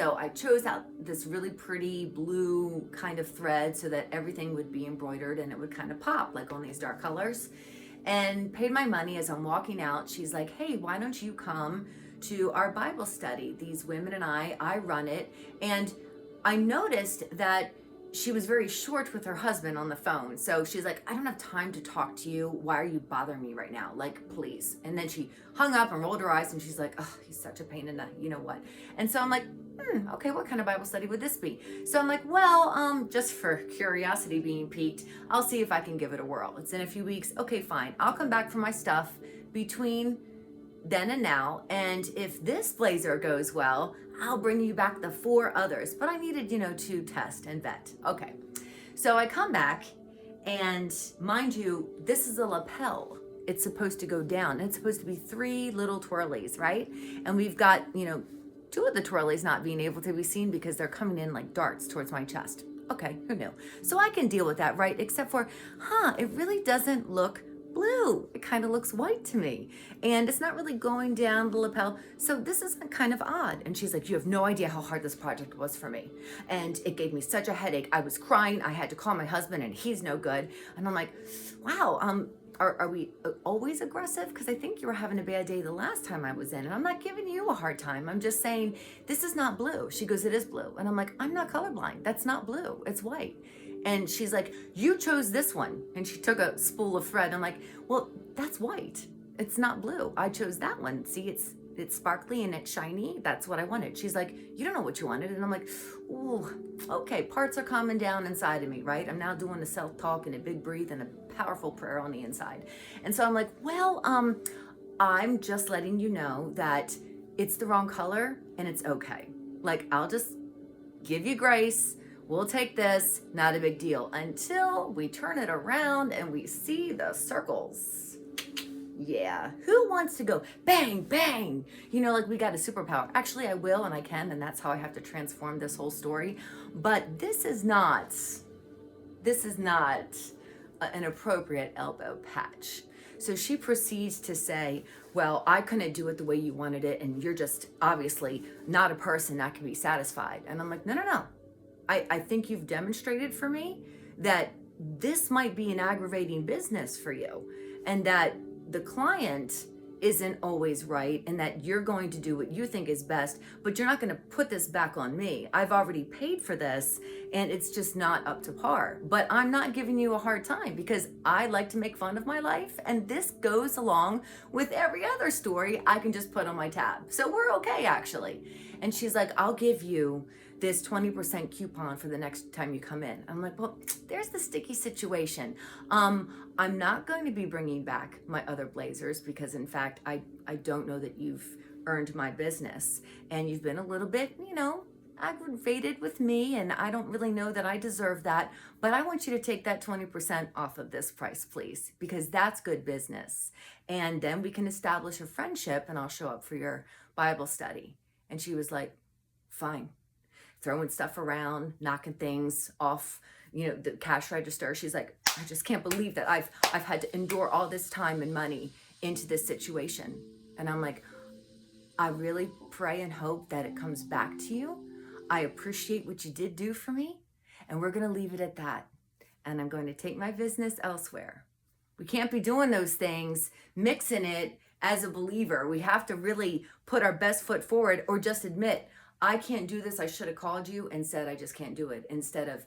So I chose out this really pretty blue kind of thread so that everything would be embroidered and it would kind of pop like on these dark colors. And paid my money. As I'm walking out, she's like, hey, why don't you come to our Bible study? These women and I run it. And I noticed that she was very short with her husband on the phone. So she's like, I don't have time to talk to you. Why are you bothering me right now? Like, please. And then she hung up and rolled her eyes and she's like, oh, he's such a pain in the, you know what? And so I'm like, okay, what kind of Bible study would this be? So I'm like, well, just for curiosity being piqued, I'll see if I can give it a whirl. It's in a few weeks. Okay, fine. I'll come back for my stuff between then and now. And if this blazer goes well, I'll bring you back the 4 others. But I needed, to test and vet. Okay. So I come back and mind you, this is a lapel. It's supposed to go down. It's supposed to be 3 little twirlies, right? And we've got, 2 of the twirlies not being able to be seen because they're coming in like darts towards my chest. Okay, who knew? So I can deal with that, right? Except for, it really doesn't look blue. It kind of looks white to me. And it's not really going down the lapel. So this is kind of odd. And she's like, you have no idea how hard this project was for me. And it gave me such a headache. I was crying. I had to call my husband and he's no good. And I'm like, wow, are we always aggressive? Because I think you were having a bad day the last time I was in. And I'm not giving you a hard time. I'm just saying, this is not blue. She goes, it is blue. And I'm like, I'm not colorblind. That's not blue. It's white. And she's like, you chose this one. And she took a spool of thread. I'm like, well, that's white. It's not blue. I chose that one. See, it's sparkly and it's shiny. That's what I wanted. She's like, you don't know what you wanted. And I'm like, ooh, okay, parts are calming down inside of me, right? I'm now doing a self-talk and a big breathe and a powerful prayer on the inside. And so I'm like, well, I'm just letting you know that it's the wrong color and it's okay. Like, I'll just give you grace. We'll take this, not a big deal, until we turn it around and we see the circles. Yeah, who wants to go bang, bang? Like we got a superpower. Actually, I will and I can, and that's how I have to transform this whole story. But this is not an appropriate elbow patch. So she proceeds to say, well, I couldn't do it the way you wanted it, and you're just obviously not a person that can be satisfied. And I'm like, no. I think you've demonstrated for me that this might be an aggravating business for you, and that the client isn't always right, and that you're going to do what you think is best, but you're not going to put this back on me. I've already paid for this and it's just not up to par. But I'm not giving you a hard time because I like to make fun of my life, and this goes along with every other story I can just put on my tab. So we're okay, actually. And she's like, I'll give you this 20% coupon for the next time you come in. I'm like, well, there's the sticky situation. I'm not going to be bringing back my other blazers because, in fact, I don't know that you've earned my business, and you've been a little bit, aggravated with me, and I don't really know that I deserve that, but I want you to take that 20% off of this price, please, because that's good business. And then we can establish a friendship and I'll show up for your Bible study. And she was like, fine. Throwing stuff around, knocking things off, the cash register. She's like, I just can't believe that I've had to endure all this time and money into this situation. And I'm like, I really pray and hope that it comes back to you. I appreciate what you did do for me, and we're going to leave it at that. And I'm going to take my business elsewhere. We can't be doing those things, mixing it as a believer. We have to really put our best foot forward, or just admit, I can't do this. I should have called you and said, I just can't do it, instead of,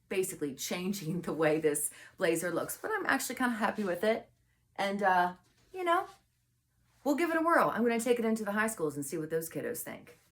basically changing the way this blazer looks. But I'm actually kind of happy with it. And, we'll give it a whirl. I'm going to take it into the high schools and see what those kiddos think.